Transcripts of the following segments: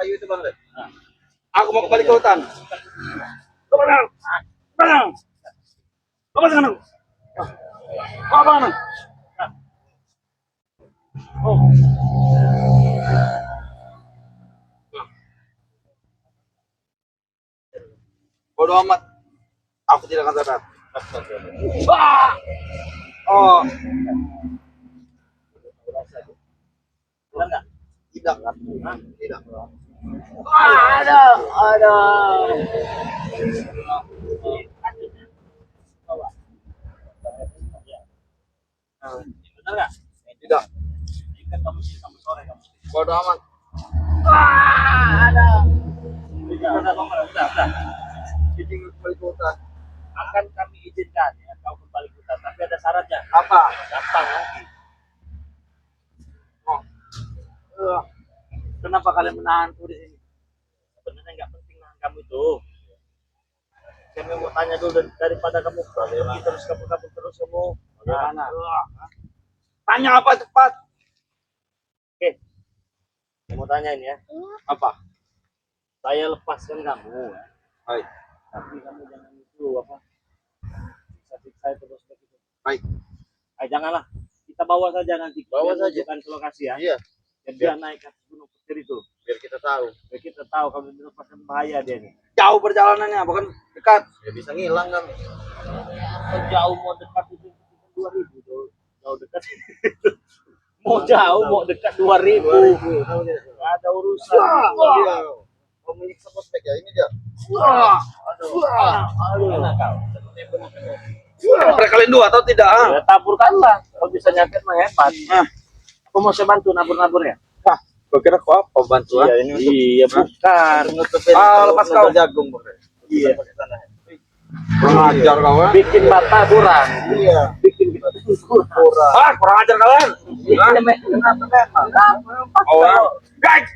kayu itu bang. Aku mau kembali ke hutan. Kemana? Kemana? Kemana? Kemana? Oh. Bodoh amat. Aku tidak akan sadar. Oh. Tidak. Tidak. Ada. Benar nggak? Tidak. Bodoh amat. Ada. Akan kami izinkan ya kau kembali ke hutan, tapi ada syaratnya. Apa? Gampang nanti. Kenapa kalian menahanku di sini? Sebenarnya nggak penting nahan kamu itu. Kami mau tanya dulu daripada kamu pergi terus kabur terus kamu. Bagaimana? Tanya apa cepat? Oke. Saya mau tanya ini ya. Apa? Saya lepaskan kamu. Baik. Tapi kamu jangan itu apa? Siksa itu terus begitu. Baik. Janganlah. Kita bawa saja nanti. Bawa Biar saja. tunjukkan ke lokasi ya. Iya. Dan dia naik ke gunung petir itu. Biar kita tahu. Biar kita tahu kalau dilepaskan bahaya dia nih. Jauh perjalanannya, bukan dekat. Ya bisa ngilang kan. Jauh mau dekat itu 2000 tuh. Jauh dekat. Mau jauh mau dekat 2000. Ada urusan. Mau menyiksa prospek ya ini dia. Aduh. Enak kau. Mereka kalian dua atau tidak? Ya, taburkanlah. Kalau bisa nyatet mah hebat. Aku mau saya bantu nabur-nabur ya. Kau kira kau apa bantuan? Iya, bukan. Lepas kau jagung. Iya. Kurang ajar kawan. Bikin mata kurang. Iya. Bikin kita kurang. Kurang ajar kalian. Guys.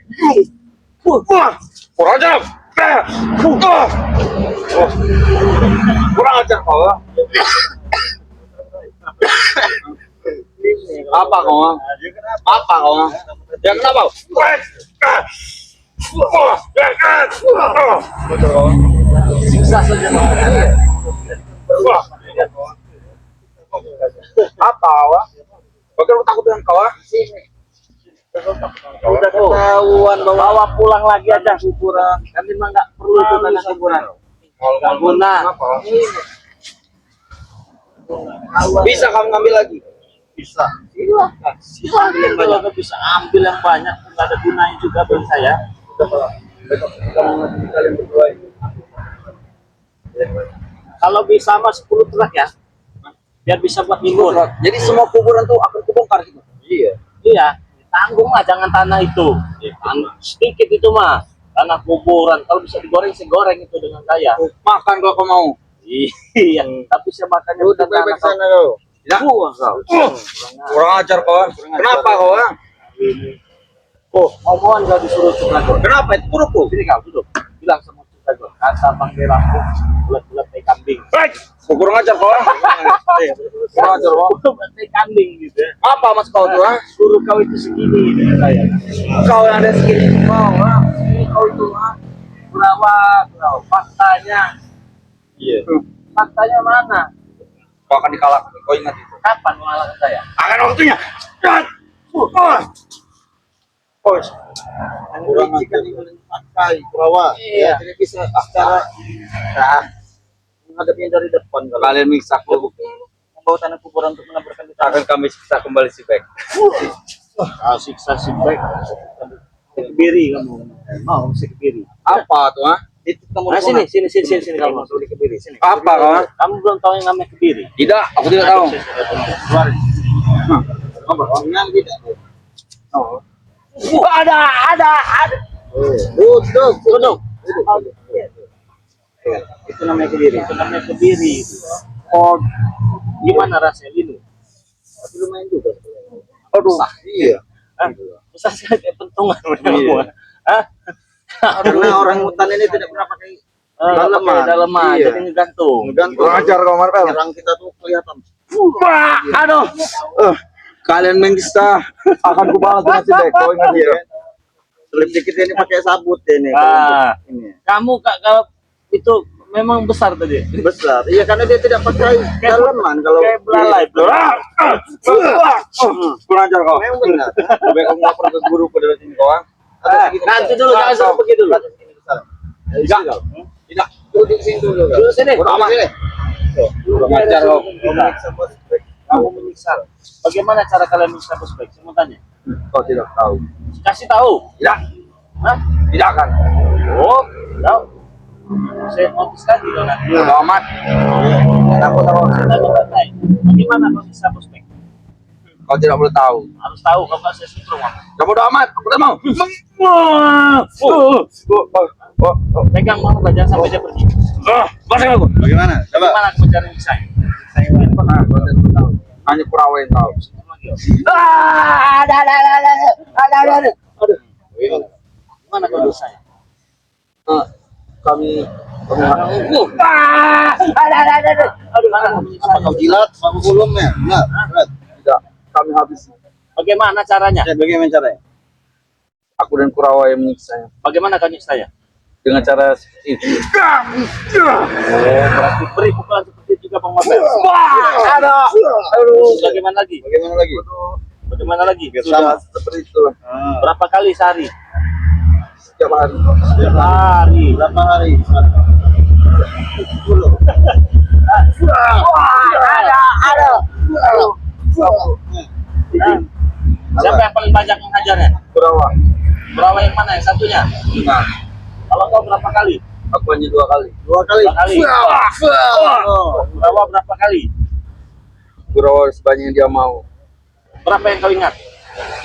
Kurang ajar. Kurang ajar kau. Apa kau? Apa kau? Ya kenapa? Siksa saja. Apa wah? Bagaimana takut dengan kau? Udah ketahuan bawa pulang lagi aja kuburan. Kan memang nggak perlu itu tanah kuburan. Nggak guna. Bisa kamu ngambil lagi? Bisa. Silahkan kalau bisa ambil yang banyak, nggak ada gunanya juga bagi saya. Kalian berdua ini. Kalau bisa mas 10 truk ya, biar bisa buat minggu. Jadi semua kuburan tuh akan kubongkar gitu. Iya. Iya, tanggung lah, jangan tanah itu. Sedikit itu mah, tanah kuburan. Kalau bisa digoreng, segoreng itu dengan saya. Makan kalau kau mau. Iya, tapi saya makannya udah bebek sana kau. Tidak. Kurang ajar kau. Kenapa kau? Oh, omongan gak disuruh Cukagor. Kenapa itu buruk? Sini kau duduk. Bilang sama Cukagor, kata panggil aku bulat-bulat kayak kambing. Baik. Kurang ajar kau. Kurang ajar kau. Bulat kayak kambing gitu. Apa mas kau tuh? Suruh kau itu segini dengan saya. Kau yang ada segini. Kau itu berawak, faktanya. Iya. Faktanya mana? Kau akan dikalahkan. Kau ingat itu. Kapan mengalahkan saya? Akan waktunya. Kurang ajar. Pakai perawa. Iya. Tidak bisa secara menghadapinya dari depan. Kalian miksa aku. Membawa tanah kuburan untuk menaburkan di tanah. Akan kami siksa kembali si baik. Siksa si baik. Kebiri kamu. Mau si kebiri. Apa tuh? Nah, sini kamu masuk di kebiri. Sini. Apa kau? Kamu belum tahu yang namanya kebiri? Tidak, aku tidak tahu. Keluar. Tidak. Oh. Ada. Duduk. Itu namanya kebiri. Oh, gimana rasanya ini? Tapi lumayan juga. Aduh. Iya. Bisa kayak pentungan semua. Karena orang hutan ini tidak pernah pakai daleman. Iya. Jadi ngegantung. Ajar kau Marvel. Serang kita tuh kelihatan. Aduh. Kalian mengkista akan kubalas dengan si baik. Kau ingat ya? Selip dikit ini pakai sabut ini. Ah. Ini. Kamu Kak kalau itu memang besar tadi. Besar. Iya karena dia tidak pakai dalaman kalau Kayak belalai, bro. Kurang ajar kau. Memang benar. Lebih kamu lapor ke guru pada sini kau. Nanti dulu jangan sampai pergi dulu. Tidak. Tidak. Duduk sini dulu. Duduk sini. Kurang ajar. Kurang ajar kau. Kamu menyiksa. Bagaimana cara kalian menyiksa prospek? Saya mau tanya. Kau tidak tahu. Kasih tahu. Tidak. Hah? Tidak kan. Oh, tahu. Saya notis lagi loh nanti. Udah amat. Aku tahu. Kita bantai. Bagaimana menyiksa prospek? Kau tidak boleh tahu. Harus tahu kalau nggak saya sutrum. Kamu udah amat. Aku tidak mau. Pegang mau jangan sampai dia pergi. Masih aku. Bagaimana? Coba. Bagaimana aku mencari saya? Saya Pernah. Tahu. Hanya Kurawa yang tahu. Ada. Aduh. Gimana kalau saya? Kami Ada. Aduh, mana menyiksa? kau jilat sama belumnya? Benar. Tidak. Kami habis. Bagaimana caranya? Bagaimana caranya? Aku dan Kurawa yang menyiksanya Bagaimana kau nyiksa saya? dengan cara itu. Berarti beri pukulan seperti itu juga Bang Mabel. Ada. Bagaimana lagi? Bagaimana lagi? Bagaimana lagi? Sudah seperti itu. Berapa kali sehari? Setiap hari. Setiap hari. Berapa hari? 10. Ada. Siapa yang paling banyak menghajarnya? Kurawa. Berapa yang mana? Yang satunya? Nah, Kalau kau berapa kali? aku hanya 2 kali. 2 kali. 2 kali. Berapa kali? Kurawa sebanyak yang dia mau. Berapa yang kau ingat?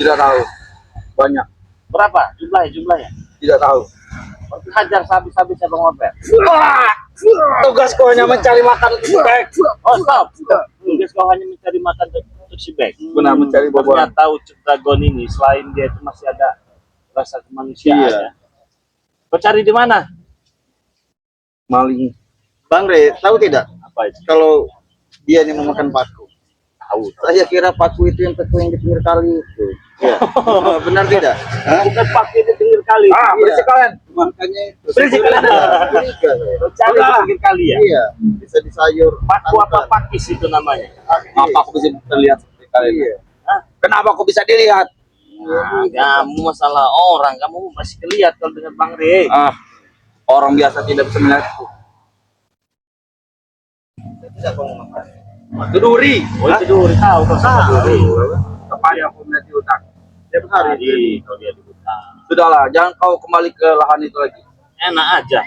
Tidak tahu. Banyak. Berapa? Jumlahnya? Tidak tahu. Hajar habis-habisnya Bang Mabel. Tugasku hanya mencari makan untuk baik. Oh, stop. Tugas kau hanya mencari makan untuk si Bek. Benar, mencari boboan. Ternyata Ucup Dragon ini selain dia itu masih ada rasa kemanusiaan. Iya. Ya. Kau cari di mana? Maling. Bang Re, tahu tidak Apa itu? kalau dia ini memakan paku? Tahu. Saya kira paku itu yang paku yang di pinggir kali itu. Ya. Benar tidak? Hah? Bukan pakai di pinggir kali. Berisik kalian. Makanya itu. Berisik kalian. Curiga saya. Kau cari di pinggir kali ya. Iya, bisa di sayur. Paku apa pakis itu namanya? Apa aku bisa terlihat seperti kalian? Iya. Hah? Kenapa aku bisa dilihat? Nah, kamu masalah orang, kamu masih kelihatan kalau dengan Bang Re. Orang biasa tidak bisa melihatku. Tidak mau makan. Itu duri. Oh, itu duri tahu kau sama duri. Kepala aku melihat di hutan. Tiap hari. Jadi kau lihat di hutan. Sudahlah, jangan kau kembali ke lahan itu lagi. Enak aja.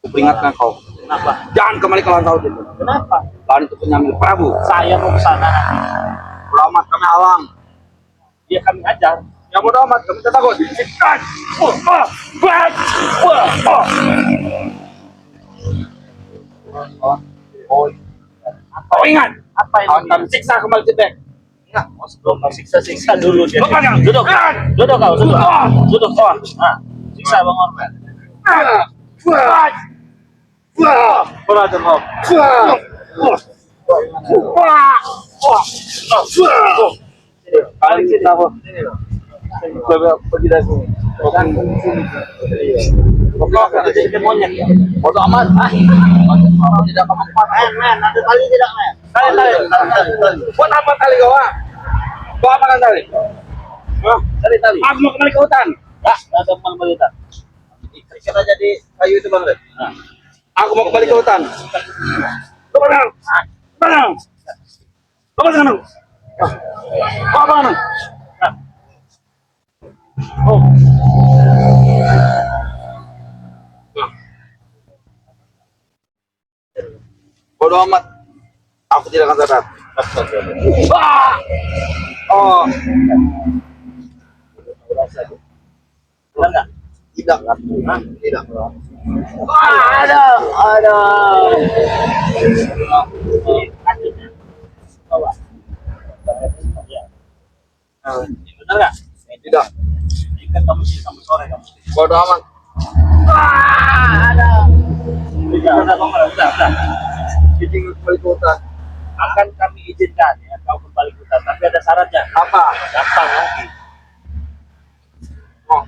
Aku peringatkan kau. Kenapa? Jangan kembali ke lahan kau itu. Kenapa? Lahan itu punya milik Prabu. Saya mau ke sana. Selamat kami alam. Dia kami ajar. Yang bodoh amat, kami tidak takut. Sikat. Kau ingat? Apa yang Akan siksa kembali Tibet. Enggak, mau sebelum kau siksa dulu dia. Lepaskan. Duduk kau, duduk kau. Nah, siksa Bang Ormel. Berantem kau. Kali kita kok. Pergi dari sini. Kau jadi monyet. Bodoh amat. Tidak akan mempan. Men, ada tali tidak, men? Tali. Buat apa tali kau? Kau apa kan tali? Cari tali. Aku mau kembali ke hutan. Enggak ada kembali tak. Ikat aja di kayu itu, Bang Re. Nah, Aku mau kembali ke hutan. Lepaskan. Lepaskan. Lepaskan. Apa? oh, Bodoh amat. Aku tidak akan sadar. Oh, udah enggak? Tidak. Hah? Tidak. Ada. Bawa. Ya. Benar enggak? tidak. Ikan kamu sih sampai sore kamu. Bodoh amat. Udah. Izin kembali ke hutan. Akan kami izinkan ya kau kembali ke hutan, tapi ada syaratnya. Apa? Gampang lagi. Oh,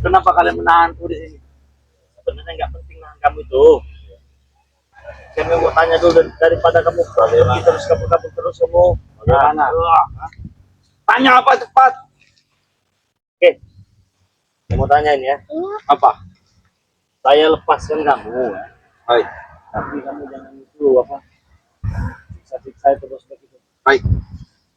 Kenapa kalian menahanku di sini? Sebenarnya nggak penting nahan kamu itu. Saya mau tanya dulu daripada kamu pergi terus kabur terus kamu. Bagaimana? Tanya apa cepat? Oke. Saya mau tanya ini ya. Apa? Saya lepaskan kamu. Baik. Tapi kamu jangan itu apa? Siksa-siksa itu terus begitu. Baik.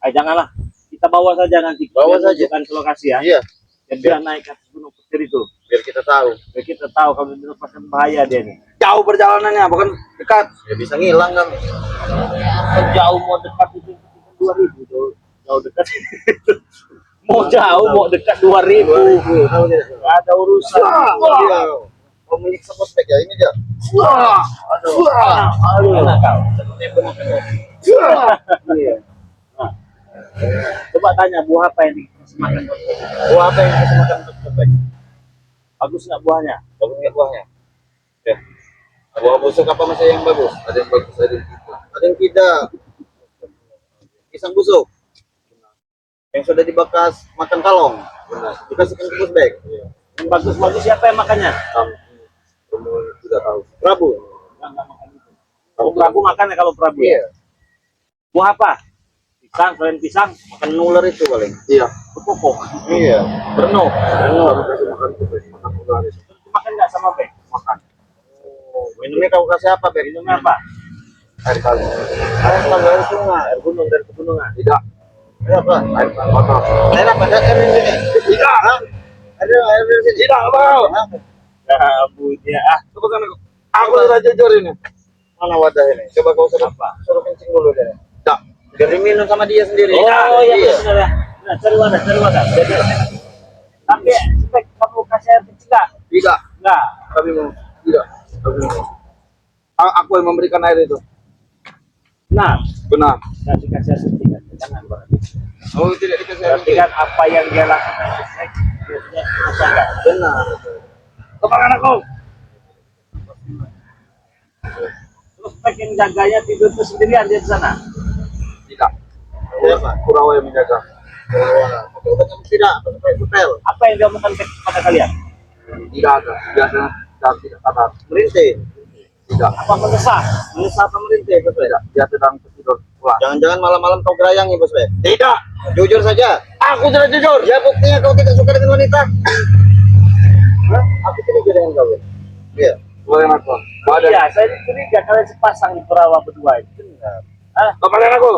Janganlah. Kita bawa saja nanti. Bawa Kita saja. tunjukkan ke lokasi ya. Iya. Dan dia naik ke atas gunung petir itu. Biar kita tahu. Biar kita tahu kalau dilepaskan bahaya dia nih. Jauh perjalanannya, bukan dekat. Ya bisa ngilang kan. Jauh mau dekat itu 2000 tuh. Jauh dekat. Mau jauh mau dekat 2000. Enggak ada urusan. Iya. Mau menyiksa prospek ya ini dia. Aduh. Enak kau. Iya. Nah. Coba tanya buah apa yang dikasih makan? Buah apa yang kita makan untuk prospek? Bagus nggak buahnya? Bagus nggak buahnya? Ya. Buah busuk apa masih yang bagus? Ada yang bagus, ada yang tidak. Ada yang tidak. Pisang busuk. Yang sudah dibekas makan kalong. Benar. Dikasihkan ke prospek. Iya. Yang bagus-bagus siapa yang makannya? Kamu tidak tahu. Prabu. Nggak makan itu. Kalau Prabu makan ya kalau Prabu. Iya. Buah apa? Pisang, selain pisang, Makan nular itu paling. Iya. pokok. Iya. Berno. Baru kasih makan itu, makan nular itu. Makan nggak sama Bek? Makan. Minumnya kau kasih apa, Ber? Minumnya apa? Air kaldu. Air kaldu dari sungai, air gunung dari pegunungan. Tidak. Air apa? Air kotor. Air apa? Ada air di sini. Tidak. Ada air di sini. Tidak, mau. Rambutnya Coba kan aku sudah jujur ini. Mana wadah ini? Coba kau suruh kencing dulu deh. Tidak. Biar diminum sama dia sendiri. Oh iya benar ya. Nah, cari wadah. Tapi Bek, kamu kasih air kecil nggak? Tidak. Nggak. Kami mau. Tidak. Kami mau. Aku yang memberikan air itu. Nah, Benar. kasih air kecil kan? Jangan berarti. Oh, tidak dikasih air. Berarti kan apa yang dia lakukan biasanya masa nggak? Benar. Kemana anakku? Terus pengen jaganya tidur tuh sendirian di sana. Tidak. Siapa? Kurawa yang menjaga. Tidak. Hotel. Apa yang dia lakukan kepada kalian? Tidak ada. Biasa tidak sadar. Merintih. Tidak. Apa mendesah? Menyesal pemerintah, Bos Be. Dia sedang tidur pulang. Jangan-jangan malam-malam kau gerayangi, Bos Be. Tidak. Jujur saja. Aku sudah jujur. Ya buktinya kau tidak suka dengan wanita. Hah? Aku tidak dengan kau. Iya. Boleh aku. Iya, saya curiga kalian sepasang di Kurawa berdua itu. Benar. Ah, Lepaskan aku.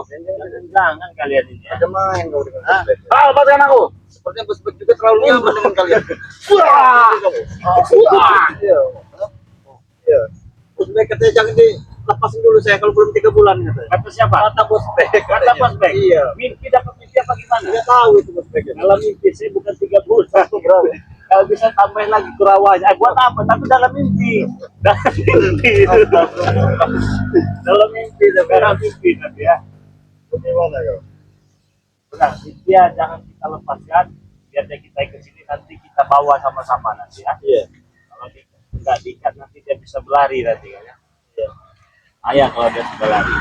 jangan kalian ini. Ya. Ada main kau dengan Hah? Bos Be. Lepaskan aku. Sepertinya Bos Be juga terlalu nyaman dengan kalian. Wah! Wah! Iya. Iya. Bos Be katanya jangan dilepasin dulu saya kalau belum 3 bulan katanya. Kata siapa? Kata Bos Be. Kata Bos Bek. Iya. Mimpi dapat mimpi apa gimana? Tidak tahu itu Bos Be. Dalam mimpi saya bukan 3 bulan. Kalau bisa tambahin lagi Kurawanya. Buat apa? Tapi dalam mimpi. Dalam mimpi. Dalam mimpi tapi ya. Bagaimana kau? Nah, dia jangan kita lepaskan. Biar dia kita ke sini nanti kita bawa sama-sama nanti ya. Iya. Kalau nggak diikat nanti dia bisa berlari nanti kan ya. Iya. Ayah kalau dia sudah lari.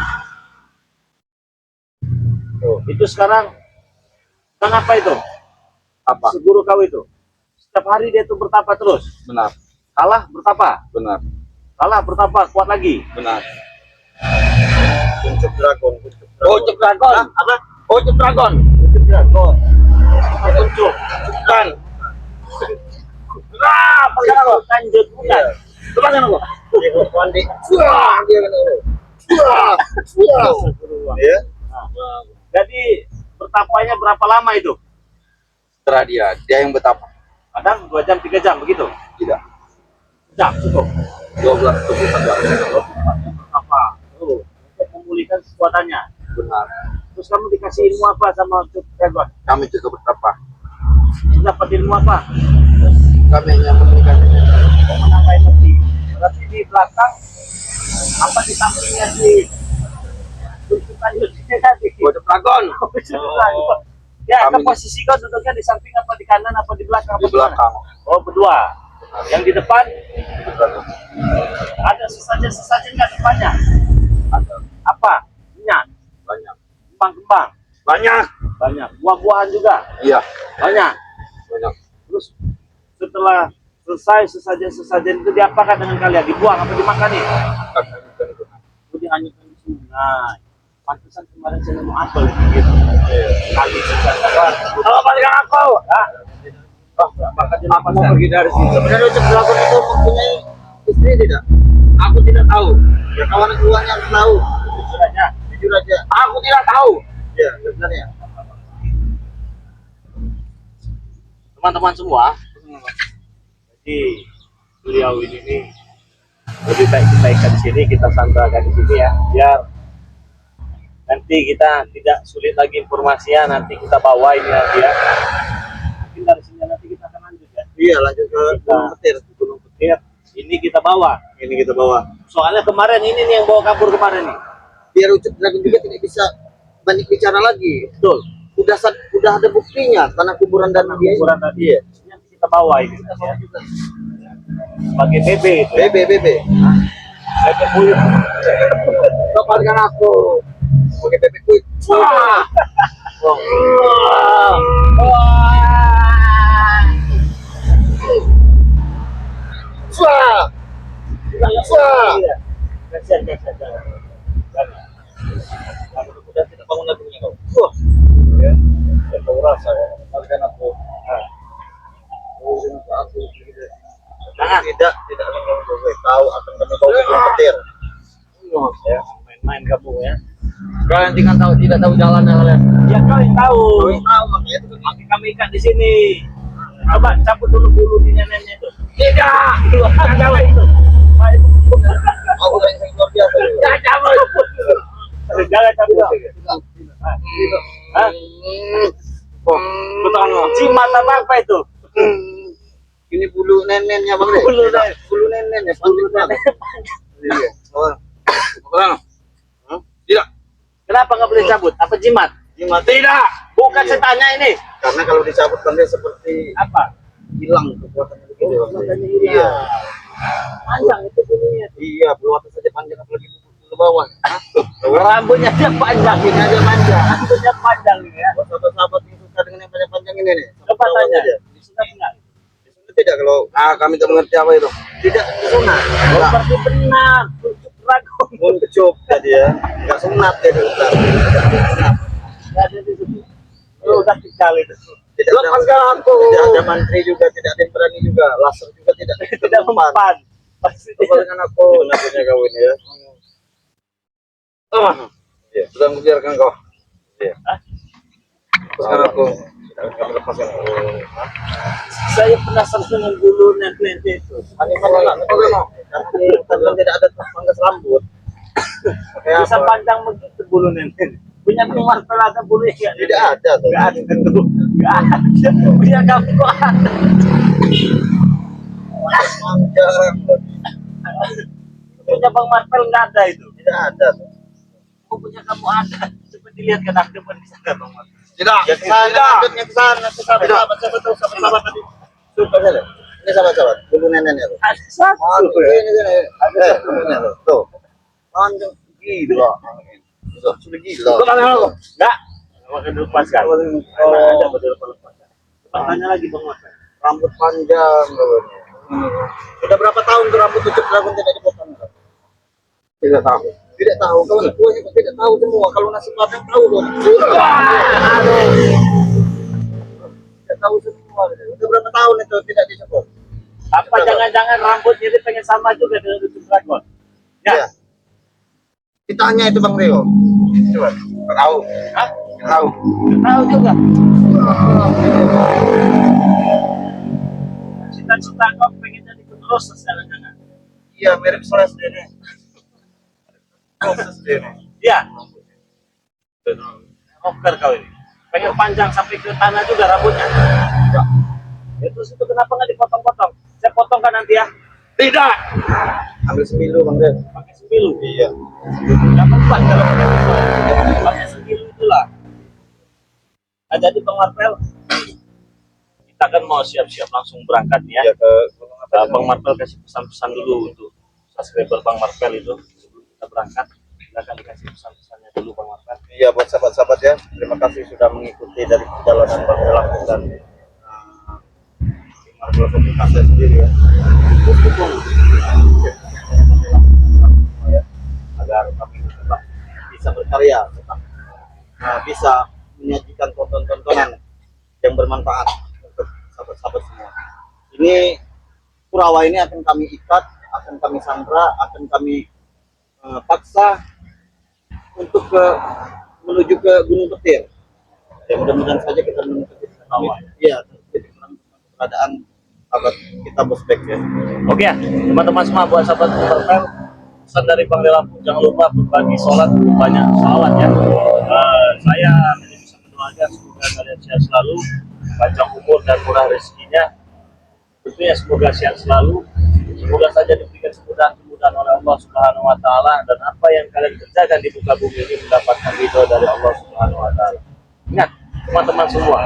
Tuh. Itu sekarang apa itu? Apa? Seguru kau itu. Setiap hari dia tuh bertapa terus. Benar. Kalah bertapa. Benar. Kalah bertapa kuat lagi. Benar. Kuncup dragon. Kuncup dragon. Hah? Apa? Kuncup dragon. Kuncup dragon. Kuncup. Bukan. Ah, pakai aku. Lanjut bukan. Coba kan aku. Dia mau mandi. Wah, dia kan itu. Wah. Wah. Iya. Nah, jadi bertapanya berapa lama itu? Terah dia yang betapa. Kadang 2 jam 3 jam begitu. Tidak. Jam cukup. 12 jam. Apa? Untuk memulihkan kekuatannya. Benar. Terus kamu dikasih ilmu apa sama Kuncup dragon? Kami juga betapa. Dapat ilmu apa? Kami hanya memberikan Menambah energi. Berarti di belakang apa di sampingnya si Kuncup tadi? Kuncup dragon. Ya, Kami- ke posisi kau duduknya di samping apa di kanan apa di belakang? Di Apa gimana? belakang. Oh, berdua. Yang di depan ada sesajen nggak depannya? Ada Apa? Minyak, banyak. kembang-kembang, Banyak. banyak. Buah-buahan juga Iya. banyak. Banyak. Terus setelah setelah selesai sesajen itu diapakan dengan kalian? Dibuang apa dimakan nih? Itu dihanyutkan di sungai. Pantesan kemarin saya mau apel gitu. Kali sesajen. Kalau balikan aku, maka Aku mau pergi dari sini. Sebenarnya Ucup Dragon itu mempunyai istri tidak? Aku tidak tahu. Ya kawan keluarnya harus tahu. jujur aja. Jujur aja. Aku tidak tahu. Ya sebenarnya. Teman-teman semua, jadi beliau ini nih lebih baik kita ikan di sini, kita sandarkan di sini ya, biar nanti kita tidak sulit lagi informasinya, nanti kita bawa ini lagi ya. Mungkin dari sini nanti kita akan lanjut ya. Iya lanjut ke Gunung Petir. Gunung Petir. Ini kita bawa. Ini kita bawa. Soalnya kemarin ini nih yang bawa kabur kemarin nih. Biar Ucup Dragon juga tidak bisa banyak bicara lagi. Betul. Udah ada buktinya tanah kuburan dan dia. Kuburan tadi ya. Ini nanti kita bawa ini. Ya. Sebagai BB itu. Ya. BB. Bebek buyut. Kembalikan aku. Sebagai BB kuit. Wah. Wah. Kasihan. Udah tidak bangun lagi punya kau. Wah. Ya. Ya kau rasa ya. Kembalikan aku. Aku Nah, tidak tahu akan kami bawa ke Gunung Petir. ya, main-main kamu ya. Kalian tinggal tahu tidak tahu jalannya kalian. Ya kau yang tahu. Tahu makanya itu Makanya kami ikat di sini. Coba cabut dulu bulu di neneknya itu. Tidak. Jangan itu. aku yang luar biasa. Jangan cabut. Jangan cabut. Hah? Betul. Cimat apa itu? Ini bulu neneknya bang deh. Bulu neneknya. Bulu nenek. Iya. Tidak. Kenapa nggak boleh cabut? Apa jimat? Jimat. Tidak. Bukan saya tanya ini. Karena kalau dicabut kan dia seperti Apa? hilang kekuatannya begitu. Kekuatannya Iya. hilang. Panjang itu bulunya. Iya, bulu atas saja panjang apalagi bulu bawah. Rambutnya dia panjang. Ini aja panjang. Rambutnya panjang ya. Buat sahabat-sahabat yang suka dengan yang panjang-panjang ini nih. Coba tanya. Aja. Disunat enggak? Tidak kalau kami tak mengerti apa itu. Tidak sunat. Oh, berarti benar. Ucup Dragon. Mun kecup tadi ya. Enggak sunat jadi Ustaz. Enggak ada di situ. Lu udah tinggal itu. Tidak ada mantri juga, tidak ada yang berani juga, laser juga tidak. Tidak mempan. Pasti Dengan aku nantinya kau ini ya. Ya, sudah membiarkan kau. Iya. Lepaskan aku. Kami lepaskan aku. saya penasaran dengan bulu nenek itu. Karena tidak ada pangkas rambut. Bisa panjang begitu bulu nenek. Punya keluar ada bulu ya? Tidak ada tuh. Enggak ada tuh. Enggak ada. Punya kamu kok ada. Punya Bang Marvel enggak ada itu. Tidak ada tuh. Oh, punya kamu ada. Coba dilihat ke depan di sana Bang Marvel. Tidak. Ya lanjutnya ke sana. Sahabat tadi. Sudah saja. Ini sahabat. Bulu neneknya tuh. Ada satu. Ini. Ada tuh. Panjang gila. Sudah gila. Enggak. Makan lepaskan. Ada betul lepaskan. Coba tanya lagi Bang Marvel. Rambut panjang. Sudah berapa tahun tuh rambut Ucup Dragon tidak dipotong? Tidak tahu. Tidak tahu. Kawan tuanya tidak tahu semua. Kalau nasi padang tahu dong. Tidak tahu semua. Sudah berapa tahun itu tidak dicukur? Apa jangan-jangan rambutnya dia pengen sama juga dengan Ucup Dragon? Ya. Ditanya itu Bang Rio. Coba. Tahu. Hah? Tahu. Tahu juga. Cita-cita kau pengen jadi penerus jangan-jangan. Iya, mirip Slash dia nih. Slash dia nih. Iya. Rocker kau ini. Pengen panjang sampai ke tanah juga rambutnya. Ya. Terus itu kenapa nggak dipotong-potong? Saya potongkan nanti ya. Tidak. Ambil sembilu Bang Rio. Pakai sembilu. Iya. Dapat buat kalau pakai sembilu itulah. Nah, jadi Bang Marvel, kita kan mau siap-siap langsung berangkat nih ya. Iya ke Bang Marvel kasih pesan-pesan dulu untuk subscriber Bang Marvel itu sebelum kita berangkat. Silakan dikasih pesan-pesannya dulu Bang Marvel. Iya buat sahabat-sahabat ya, terima kasih sudah mengikuti dari perjalanan Bang Rio dan Marvel Komunikasi saya sendiri ya. Terus dukung ya, agar kami tetap bisa berkarya, tetap bisa menyajikan tonton-tontonan yang bermanfaat untuk sahabat-sahabat semua. Ini Kurawa ini akan kami ikat, akan kami sandra, akan kami paksa untuk menuju ke Gunung Petir. Ya mudah-mudahan saja kita menemukan titik awal. Iya, titik terang tentang keberadaan sahabat kita Bosbek ya. Oke ya, teman-teman semua, buat sahabat Marvel, pesan dari Bang Lampung, jangan lupa berbagi sholat, banyak salawat ya. Saya hanya bisa mendoakan semoga kalian sehat selalu, panjang umur dan murah rezekinya. Tentunya semoga sehat selalu, semoga saja diberikan kemudahan oleh Allah Subhanahu Wa Taala, dan apa yang kalian kerjakan di muka bumi ini mendapatkan ridho dari Allah Subhanahu Wa Taala. Ingat teman-teman semua,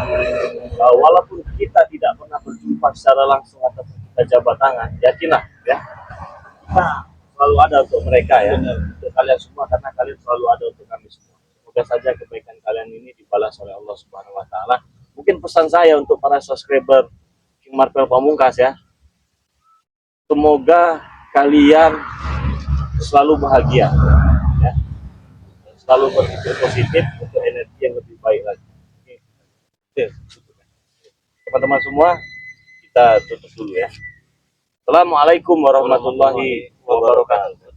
walaupun kita tidak pernah berjumpa secara langsung atau kita jabat tangan, yakinlah ya, kita selalu ada untuk mereka ya, untuk kalian semua, karena kalian selalu ada untuk kami semua. Semoga saja kebaikan kalian ini dibalas oleh Allah Subhanahu Wa Taala. Mungkin pesan saya untuk para subscriber King Marvel Pamungkas ya, semoga kalian selalu bahagia ya, selalu berpikir positif untuk energi yang lebih baik lagi. Oke, teman-teman semua, kita tutup dulu ya. Assalamualaikum warahmatullahi wabarakatuh.